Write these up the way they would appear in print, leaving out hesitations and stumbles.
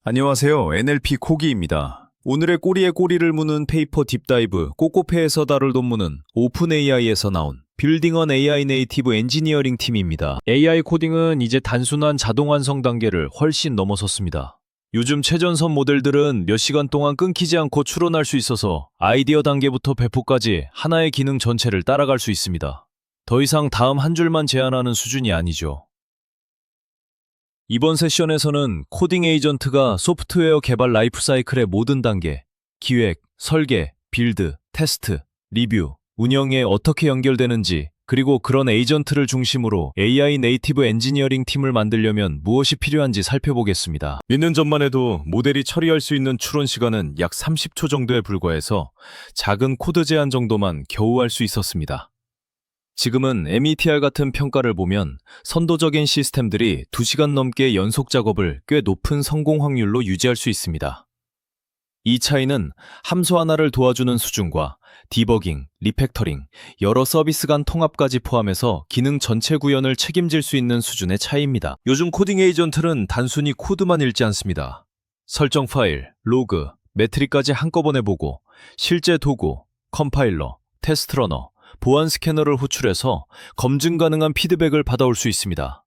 안녕하세요. NLP 코기입니다. 오늘의 꼬리에 꼬리를 무는 페이퍼 딥다이브 꼬꼬페에서 다룰 논문은 오픈AI에서 나온 빌딩 언 AI 네이티브 엔지니어링 팀입니다. AI 코딩은 이제 단순한 자동 완성 단계를 훨씬 넘어섰습니다. 요즘 최전선 모델들은 몇 시간 동안 끊기지 않고 추론할 수 있어서 아이디어 단계부터 배포까지 하나의 기능 전체를 따라갈 수 있습니다. 더 이상 다음 한 줄만 제안하는 수준이 아니죠. 이번 세션에서는 코딩 에이전트가 소프트웨어 개발 라이프 사이클의 모든 단계, 기획, 설계, 빌드, 테스트, 리뷰, 운영에 어떻게 연결되는지, 그리고 그런 에이전트를 중심으로 AI 네이티브 엔지니어링 팀을 만들려면 무엇이 필요한지 살펴보겠습니다. 몇 년 전만 해도 모델이 처리할 수 있는 추론 시간은 약 30초 정도에 불과해서 작은 코드 제안 정도만 겨우 할 수 있었습니다. 지금은 METR 같은 평가를 보면 선도적인 시스템들이 2시간 넘게 연속 작업을 꽤 높은 성공 확률로 유지할 수 있습니다. 이 차이는 함수 하나를 도와주는 수준과 디버깅, 리팩터링, 여러 서비스 간 통합까지 포함해서 기능 전체 구현을 책임질 수 있는 수준의 차이입니다. 요즘 코딩 에이전트는 단순히 코드만 읽지 않습니다. 설정 파일, 로그, 매트릭까지 한꺼번에 보고 실제 도구, 컴파일러, 테스트 러너, 보안 스캐너를 호출해서 검증 가능한 피드백을 받아올 수 있습니다.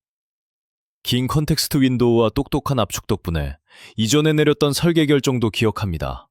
긴 컨텍스트 윈도우와 똑똑한 압축 덕분에 이전에 내렸던 설계 결정도 기억합니다.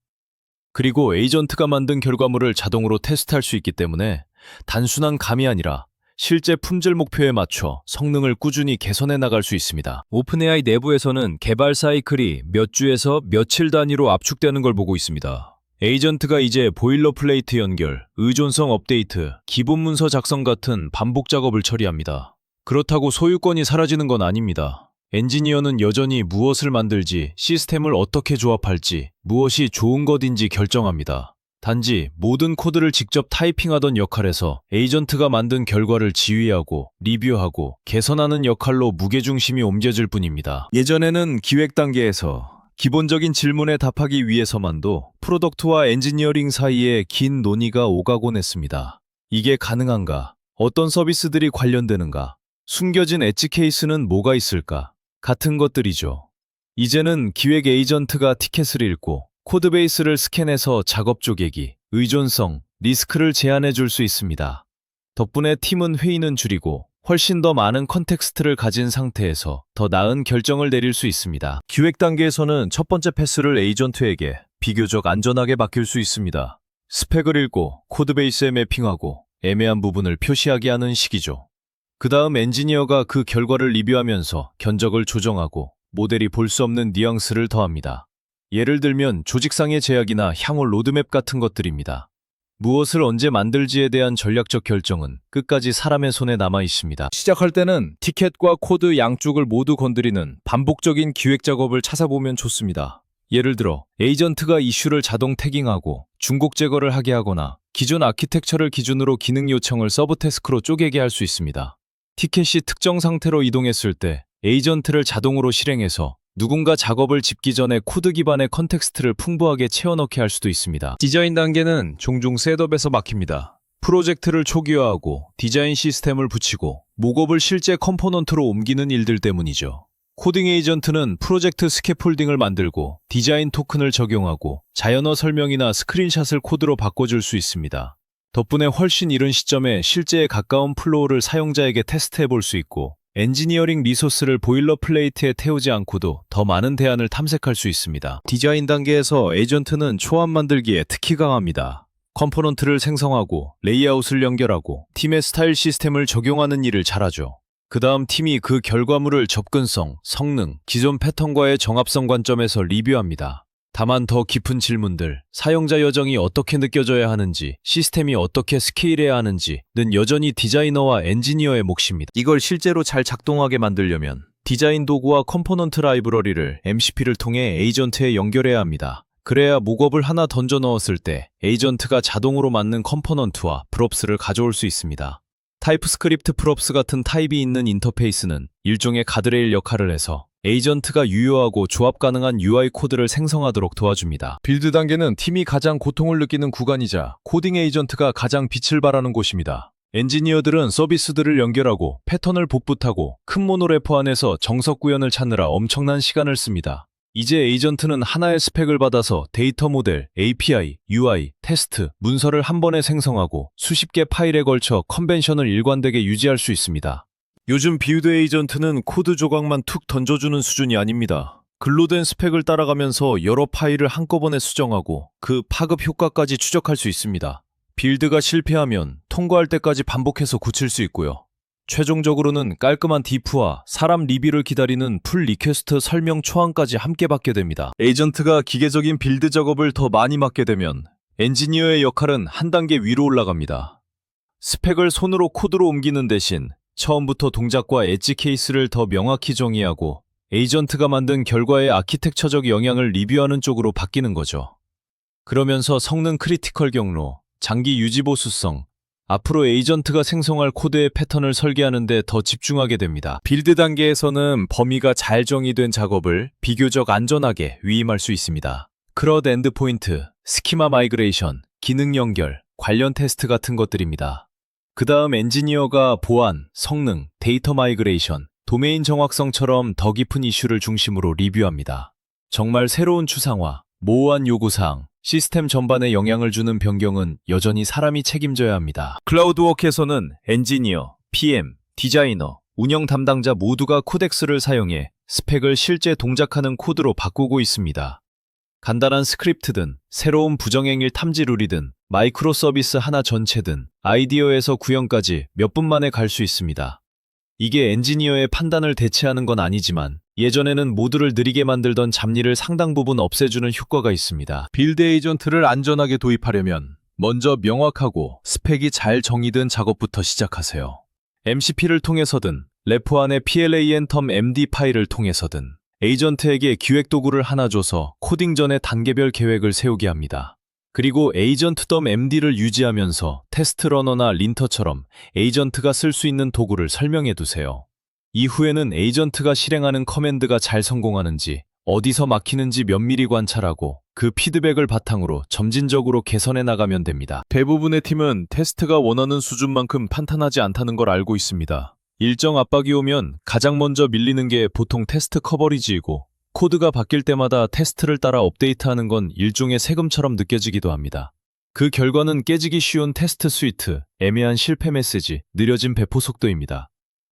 그리고 에이전트가 만든 결과물을 자동으로 테스트할 수 있기 때문에 단순한 감이 아니라 실제 품질 목표에 맞춰 성능을 꾸준히 개선해 나갈 수 있습니다. 오픈AI 내부에서는 개발 사이클이 몇 주에서 며칠 단위로 압축되는 걸 보고 있습니다. 에이전트가 이제 보일러플레이트 연결, 의존성 업데이트, 기본 문서 작성 같은 반복 작업을 처리합니다. 그렇다고 소유권이 사라지는 건 아닙니다. 엔지니어는 여전히 무엇을 만들지, 시스템을 어떻게 조합할지, 무엇이 좋은 것인지 결정합니다. 단지 모든 코드를 직접 타이핑하던 역할에서 에이전트가 만든 결과를 지휘하고, 리뷰하고, 개선하는 역할로 무게중심이 옮겨질 뿐입니다. 예전에는 기획 단계에서 기본적인 질문에 답하기 위해서만도 프로덕트와 엔지니어링 사이에 긴 논의가 오가곤 했습니다. 이게 가능한가? 어떤 서비스들이 관련되는가? 숨겨진 엣지 케이스는 뭐가 있을까? 같은 것들이죠. 이제는 기획 에이전트가 티켓을 읽고 코드베이스를 스캔해서 작업 쪼개기, 의존성, 리스크를 제안해 줄 수 있습니다. 덕분에 팀은 회의는 줄이고 훨씬 더 많은 컨텍스트를 가진 상태에서 더 나은 결정을 내릴 수 있습니다. 기획 단계에서는 첫 번째 패스를 에이전트에게 비교적 안전하게 맡길 수 있습니다. 스펙을 읽고 코드베이스에 매핑하고 애매한 부분을 표시하게 하는 시기죠. 그 다음 엔지니어가 그 결과를 리뷰하면서 견적을 조정하고 모델이 볼 수 없는 뉘앙스를 더합니다. 예를 들면 조직상의 제약이나 향후 로드맵 같은 것들입니다. 무엇을 언제 만들지에 대한 전략적 결정은 끝까지 사람의 손에 남아 있습니다. 시작할 때는 티켓과 코드 양쪽을 모두 건드리는 반복적인 기획 작업을 찾아보면 좋습니다. 예를 들어 에이전트가 이슈를 자동 태깅하고 중복 제거를 하게 하거나 기존 아키텍처를 기준으로 기능 요청을 서브태스크로 쪼개게 할 수 있습니다. 티켓이 특정 상태로 이동했을 때 에이전트를 자동으로 실행해서 누군가 작업을 짚기 전에 코드 기반의 컨텍스트를 풍부하게 채워넣게 할 수도 있습니다. 디자인 단계는 종종 셋업에서 막힙니다. 프로젝트를 초기화하고 디자인 시스템을 붙이고 목업을 실제 컴포넌트로 옮기는 일들 때문이죠. 코딩 에이전트는 프로젝트 스캐폴딩을 만들고 디자인 토큰을 적용하고 자연어 설명이나 스크린샷을 코드로 바꿔줄 수 있습니다. 덕분에 훨씬 이른 시점에 실제에 가까운 플로우를 사용자에게 테스트해 볼 수 있고 엔지니어링 리소스를 보일러플레이트에 태우지 않고도 더 많은 대안을 탐색할 수 있습니다. 디자인 단계에서 에이전트는 초안 만들기에 특히 강합니다. 컴포넌트를 생성하고 레이아웃을 연결하고 팀의 스타일 시스템을 적용하는 일을 잘하죠. 그 다음 팀이 그 결과물을 접근성, 성능, 기존 패턴과의 정합성 관점에서 리뷰합니다. 다만 더 깊은 질문들, 사용자 여정이 어떻게 느껴져야 하는지, 시스템이 어떻게 스케일해야 하는지는 여전히 디자이너와 엔지니어의 몫입니다. 이걸 실제로 잘 작동하게 만들려면 디자인 도구와 컴포넌트 라이브러리를 MCP를 통해 에이전트에 연결해야 합니다. 그래야 목업을 하나 던져 넣었을 때 에이전트가 자동으로 맞는 컴포넌트와 프롭스를 가져올 수 있습니다. 타입스크립트 프롭스 같은 타입이 있는 인터페이스는 일종의 가드레일 역할을 해서 에이전트가 유효하고 조합 가능한 UI 코드를 생성하도록 도와줍니다. 빌드 단계는 팀이 가장 고통을 느끼는 구간이자 코딩 에이전트가 가장 빛을 발하는 곳입니다. 엔지니어들은 서비스들을 연결하고 패턴을 복붙하고 큰 모노래퍼 안에서 정석 구현을 찾느라 엄청난 시간을 씁니다. 이제 에이전트는 하나의 스펙을 받아서 데이터 모델, API, UI, 테스트, 문서를 한 번에 생성하고 수십 개 파일에 걸쳐 컨벤션을 일관되게 유지할 수 있습니다. 요즘 빌드 에이전트는 코드 조각만 툭 던져주는 수준이 아닙니다. 글로 된 스펙을 따라가면서 여러 파일을 한꺼번에 수정하고 그 파급 효과까지 추적할 수 있습니다. 빌드가 실패하면 통과할 때까지 반복해서 고칠 수 있고요. 최종적으로는 깔끔한 디프와 사람 리뷰를 기다리는 풀 리퀘스트 설명 초안까지 함께 받게 됩니다. 에이전트가 기계적인 빌드 작업을 더 많이 맡게 되면 엔지니어의 역할은 한 단계 위로 올라갑니다. 스펙을 손으로 코드로 옮기는 대신 처음부터 동작과 엣지 케이스를 더 명확히 정의하고 에이전트가 만든 결과의 아키텍처적 영향을 리뷰하는 쪽으로 바뀌는 거죠. 그러면서 성능 크리티컬 경로, 장기 유지 보수성, 앞으로 에이전트가 생성할 코드의 패턴을 설계하는 데 더 집중하게 됩니다. 빌드 단계에서는 범위가 잘 정의된 작업을 비교적 안전하게 위임할 수 있습니다. 크러드 엔드포인트, 스키마 마이그레이션, 기능 연결, 관련 테스트 같은 것들입니다. 그 다음 엔지니어가 보안, 성능, 데이터 마이그레이션, 도메인 정확성처럼 더 깊은 이슈를 중심으로 리뷰합니다. 정말 새로운 추상화, 모호한 요구사항, 시스템 전반에 영향을 주는 변경은 여전히 사람이 책임져야 합니다. 클라우드워크에서는 엔지니어, PM, 디자이너, 운영 담당자 모두가 코덱스를 사용해 스펙을 실제 동작하는 코드로 바꾸고 있습니다. 간단한 스크립트든 새로운 부정행일 탐지 룰이든 마이크로 서비스 하나 전체든 아이디어에서 구현까지 몇 분 만에 갈 수 있습니다. 이게 엔지니어의 판단을 대체하는 건 아니지만 예전에는 모두를 느리게 만들던 잡일을 상당 부분 없애주는 효과가 있습니다. 빌드 에이전트를 안전하게 도입하려면 먼저 명확하고 스펙이 잘 정의된 작업부터 시작하세요. MCP를 통해서든 래퍼 안의 PLAN.MD 파일을 통해서든 에이전트에게 기획 도구를 하나 줘서 코딩 전에 단계별 계획을 세우게 합니다. 그리고 agent.md를 유지하면서 테스트 러너나 린터처럼 에이전트가 쓸 수 있는 도구를 설명해 두세요. 이후에는 에이전트가 실행하는 커맨드가 잘 성공하는지, 어디서 막히는지 면밀히 관찰하고 그 피드백을 바탕으로 점진적으로 개선해 나가면 됩니다. 대부분의 팀은 테스트가 원하는 수준만큼 탄탄하지 않다는 걸 알고 있습니다. 일정 압박이 오면 가장 먼저 밀리는 게 보통 테스트 커버리지이고, 코드가 바뀔 때마다 테스트를 따라 업데이트하는 건 일종의 세금처럼 느껴지기도 합니다. 그 결과는 깨지기 쉬운 테스트 스위트, 애매한 실패 메시지, 느려진 배포 속도입니다.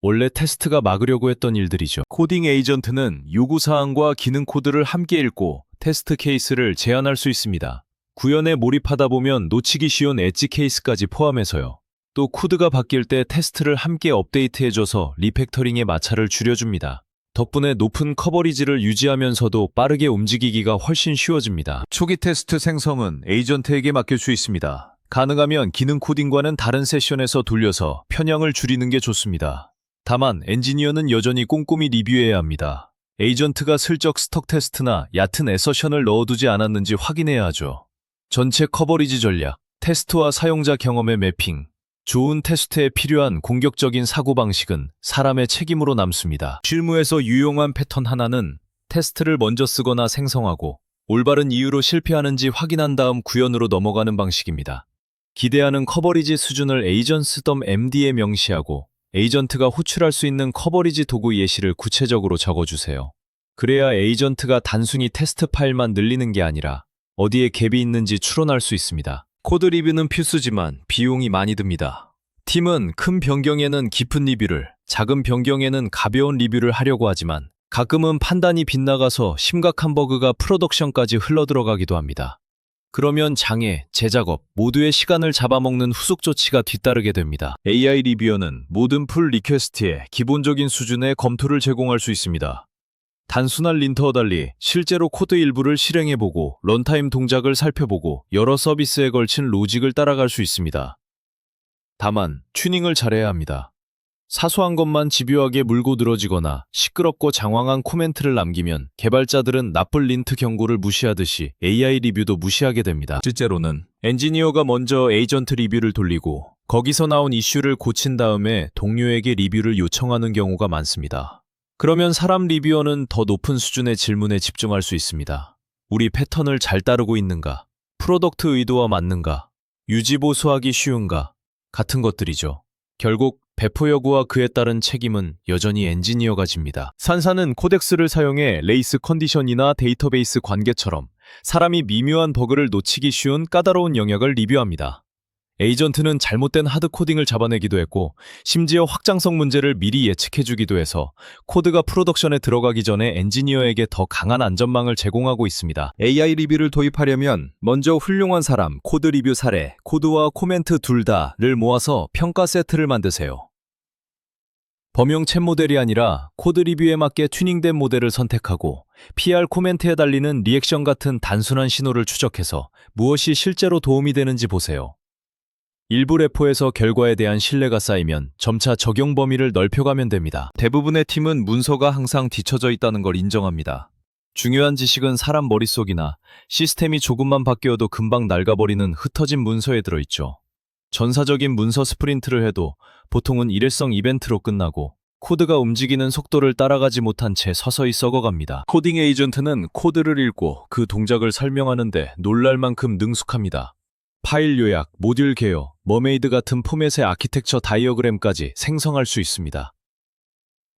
원래 테스트가 막으려고 했던 일들이죠. 코딩 에이전트는 요구사항과 기능 코드를 함께 읽고 테스트 케이스를 제안할 수 있습니다. 구현에 몰입하다 보면 놓치기 쉬운 엣지 케이스까지 포함해서요. 또 코드가 바뀔 때 테스트를 함께 업데이트해줘서 리팩터링의 마찰을 줄여줍니다. 덕분에 높은 커버리지를 유지하면서도 빠르게 움직이기가 훨씬 쉬워집니다. 초기 테스트 생성은 에이전트에게 맡길 수 있습니다. 가능하면 기능 코딩과는 다른 세션에서 돌려서 편향을 줄이는 게 좋습니다. 다만 엔지니어는 여전히 꼼꼼히 리뷰해야 합니다. 에이전트가 슬쩍 스톡 테스트나 얕은 애서션을 넣어두지 않았는지 확인해야 하죠. 전체 커버리지 전략, 테스트와 사용자 경험의 매핑, 좋은 테스트에 필요한 공격적인 사고방식은 사람의 책임으로 남습니다. 실무에서 유용한 패턴 하나는 테스트를 먼저 쓰거나 생성하고 올바른 이유로 실패하는지 확인한 다음 구현으로 넘어가는 방식입니다. 기대하는 커버리지 수준을 agents.md에 명시하고 에이전트가 호출할 수 있는 커버리지 도구 예시를 구체적으로 적어주세요. 그래야 에이전트가 단순히 테스트 파일만 늘리는 게 아니라 어디에 갭이 있는지 추론할 수 있습니다. 코드 리뷰는 필수지만 비용이 많이 듭니다. 팀은 큰 변경에는 깊은 리뷰를, 작은 변경에는 가벼운 리뷰를 하려고 하지만 가끔은 판단이 빗나가서 심각한 버그가 프로덕션까지 흘러들어가기도 합니다. 그러면 장애, 재작업 모두의 시간을 잡아먹는 후속 조치가 뒤따르게 됩니다. AI 리뷰어는 모든 풀 리퀘스트에 기본적인 수준의 검토를 제공할 수 있습니다. 단순한 린터와 달리 실제로 코드 일부를 실행해보고 런타임 동작을 살펴보고 여러 서비스에 걸친 로직을 따라갈 수 있습니다. 다만 튜닝을 잘해야 합니다. 사소한 것만 집요하게 물고 늘어지거나 시끄럽고 장황한 코멘트를 남기면 개발자들은 나쁜 린트 경고를 무시하듯이 AI 리뷰도 무시하게 됩니다. 실제로는 엔지니어가 먼저 에이전트 리뷰를 돌리고 거기서 나온 이슈를 고친 다음에 동료에게 리뷰를 요청하는 경우가 많습니다. 그러면 사람 리뷰어는 더 높은 수준의 질문에 집중할 수 있습니다. 우리 패턴을 잘 따르고 있는가? 프로덕트 의도와 맞는가? 유지 보수하기 쉬운가? 같은 것들이죠. 결국 배포 여부와 그에 따른 책임은 여전히 엔지니어가 집니다. 산사는 코덱스를 사용해 레이스 컨디션이나 데이터베이스 관계처럼 사람이 미묘한 버그를 놓치기 쉬운 까다로운 영역을 리뷰합니다. 에이전트는 잘못된 하드 코딩을 잡아내기도 했고, 심지어 확장성 문제를 미리 예측해주기도 해서 코드가 프로덕션에 들어가기 전에 엔지니어에게 더 강한 안전망을 제공하고 있습니다. AI 리뷰를 도입하려면 먼저 훌륭한 사람, 코드 리뷰 사례, 코드와 코멘트 둘 다를 모아서 평가 세트를 만드세요. 범용 챗 모델이 아니라 코드 리뷰에 맞게 튜닝된 모델을 선택하고 PR 코멘트에 달리는 리액션 같은 단순한 신호를 추적해서 무엇이 실제로 도움이 되는지 보세요. 일부 레포에서 결과에 대한 신뢰가 쌓이면 점차 적용 범위를 넓혀가면 됩니다. 대부분의 팀은 문서가 항상 뒤처져 있다는 걸 인정합니다. 중요한 지식은 사람 머릿속이나 시스템이 조금만 바뀌어도 금방 낡아버리는 흩어진 문서에 들어있죠. 전사적인 문서 스프린트를 해도 보통은 일회성 이벤트로 끝나고 코드가 움직이는 속도를 따라가지 못한 채 서서히 썩어갑니다. 코딩 에이전트는 코드를 읽고 그 동작을 설명하는데 놀랄 만큼 능숙합니다. 파일 요약, 모듈 개요, 머메이드 같은 포맷의 아키텍처 다이어그램까지 생성할 수 있습니다.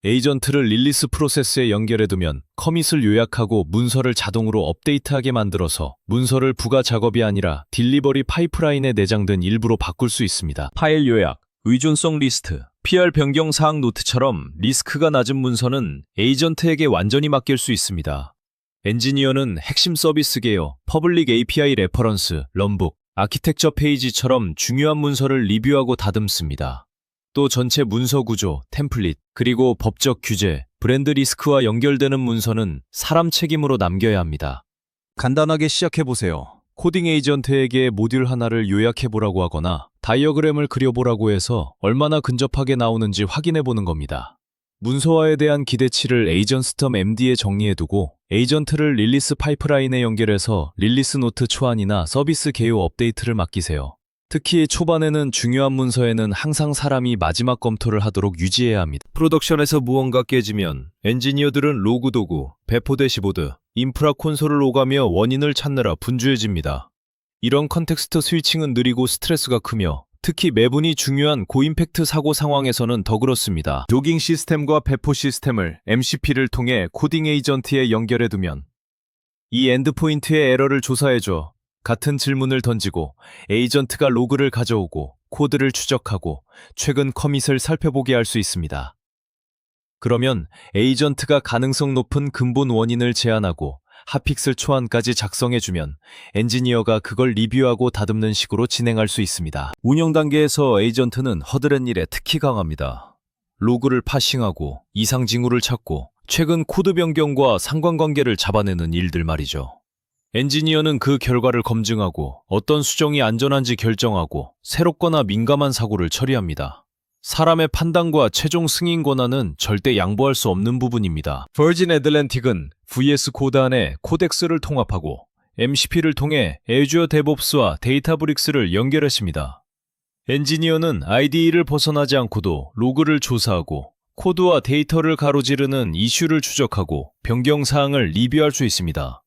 에이전트를 릴리스 프로세스에 연결해두면 커밋을 요약하고 문서를 자동으로 업데이트하게 만들어서 문서를 부가 작업이 아니라 딜리버리 파이프라인에 내장된 일부로 바꿀 수 있습니다. 파일 요약, 의존성 리스트, PR 변경 사항 노트처럼 리스크가 낮은 문서는 에이전트에게 완전히 맡길 수 있습니다. 엔지니어는 핵심 서비스 개요, 퍼블릭 API 레퍼런스, 럼북, 아키텍처 페이지처럼 중요한 문서를 리뷰하고 다듬습니다. 또 전체 문서 구조, 템플릿, 그리고 법적 규제, 브랜드 리스크와 연결되는 문서는 사람 책임으로 남겨야 합니다. 간단하게 시작해보세요. 코딩 에이전트에게 모듈 하나를 요약해보라고 하거나 다이어그램을 그려보라고 해서 얼마나 근접하게 나오는지 확인해보는 겁니다. 문서화에 대한 기대치를 에이전스텀.md에 정리해두고 에이전트를 릴리스 파이프라인에 연결해서 릴리스 노트 초안이나 서비스 개요 업데이트를 맡기세요. 특히 초반에는 중요한 문서에는 항상 사람이 마지막 검토를 하도록 유지해야 합니다. 프로덕션에서 무언가 깨지면 엔지니어들은 로그 도구, 배포 대시보드, 인프라 콘솔을 오가며 원인을 찾느라 분주해집니다. 이런 컨텍스트 스위칭은 느리고 스트레스가 크며 특히 매분이 중요한 고임팩트 사고 상황에서는 더 그렇습니다. 로깅 시스템과 배포 시스템을 MCP를 통해 코딩 에이전트에 연결해두면 이 엔드포인트의 에러를 조사해줘 같은 질문을 던지고 에이전트가 로그를 가져오고 코드를 추적하고 최근 커밋을 살펴보게 할 수 있습니다. 그러면 에이전트가 가능성 높은 근본 원인을 제안하고 핫픽스 초안까지 작성해주면 엔지니어가 그걸 리뷰하고 다듬는 식으로 진행할 수 있습니다. 운영 단계에서 에이전트는 허드렛 일에 특히 강합니다. 로그를 파싱하고 이상 징후를 찾고 최근 코드 변경과 상관관계를 잡아내는 일들 말이죠. 엔지니어는 그 결과를 검증하고 어떤 수정이 안전한지 결정하고 새롭거나 민감한 사고를 처리합니다. 사람의 판단과 최종 승인 권한은 절대 양보할 수 없는 부분입니다. 버진 애틀랜틱은 VS 코드 안에 코덱스를 통합하고 MCP를 통해 애주어 데브옵스와 데이터브릭스를 연결했습니다. 엔지니어는 IDE를 벗어나지 않고도 로그를 조사하고 코드와 데이터를 가로지르는 이슈를 추적하고 변경 사항을 리뷰할 수 있습니다.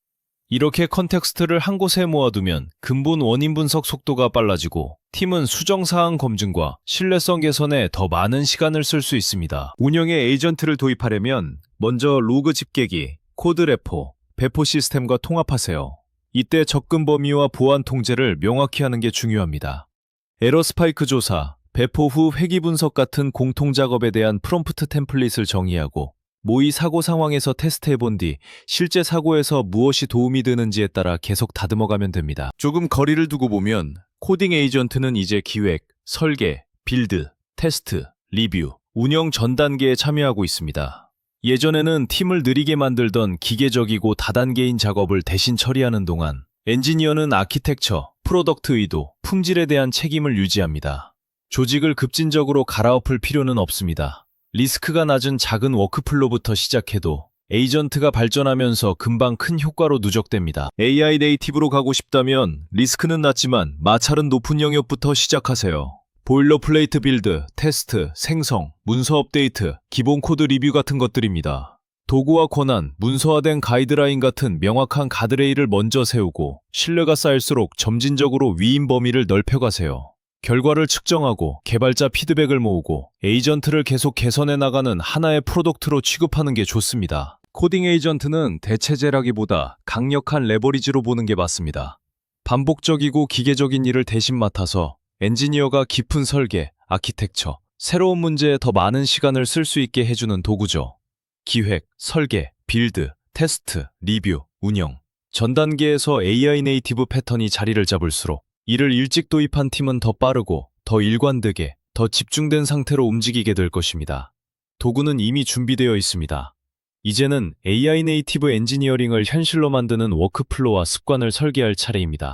이렇게 컨텍스트를 한 곳에 모아두면 근본 원인 분석 속도가 빨라지고 팀은 수정사항 검증과 신뢰성 개선에 더 많은 시간을 쓸 수 있습니다. 운영에 에이전트를 도입하려면 먼저 로그 집계기, 코드 레포, 배포 시스템과 통합하세요. 이때 접근 범위와 보안 통제를 명확히 하는 게 중요합니다. 에러 스파이크 조사, 배포 후 회귀 분석 같은 공통 작업에 대한 프롬프트 템플릿을 정의하고 모의 사고 상황에서 테스트해본 뒤 실제 사고에서 무엇이 도움이 되는지에 따라 계속 다듬어가면 됩니다. 조금 거리를 두고 보면 코딩 에이전트는 이제 기획, 설계, 빌드, 테스트, 리뷰, 운영 전 단계에 참여하고 있습니다. 예전에는 팀을 느리게 만들던 기계적이고 다단계인 작업을 대신 처리하는 동안 엔지니어는 아키텍처, 프로덕트 의도, 품질에 대한 책임을 유지합니다. 조직을 급진적으로 갈아엎을 필요는 없습니다. 리스크가 낮은 작은 워크플로부터 시작해도 에이전트가 발전하면서 금방 큰 효과로 누적됩니다. AI 네이티브로 가고 싶다면 리스크는 낮지만 마찰은 높은 영역부터 시작하세요. 보일러플레이트 빌드, 테스트, 생성, 문서 업데이트, 기본 코드 리뷰 같은 것들입니다. 도구와 권한, 문서화된 가이드라인 같은 명확한 가드레일을 먼저 세우고 신뢰가 쌓일수록 점진적으로 위임 범위를 넓혀가세요. 결과를 측정하고 개발자 피드백을 모으고 에이전트를 계속 개선해 나가는 하나의 프로덕트로 취급하는 게 좋습니다. 코딩 에이전트는 대체제라기보다 강력한 레버리지로 보는 게 맞습니다. 반복적이고 기계적인 일을 대신 맡아서 엔지니어가 깊은 설계, 아키텍처, 새로운 문제에 더 많은 시간을 쓸 수 있게 해주는 도구죠. 기획, 설계, 빌드, 테스트, 리뷰, 운영. 전 단계에서 AI 네이티브 패턴이 자리를 잡을수록 이를 일찍 도입한 팀은 더 빠르고 더 일관되게, 더 집중된 상태로 움직이게 될 것입니다. 도구는 이미 준비되어 있습니다. 이제는 AI 네이티브 엔지니어링을 현실로 만드는 워크플로우와 습관을 설계할 차례입니다.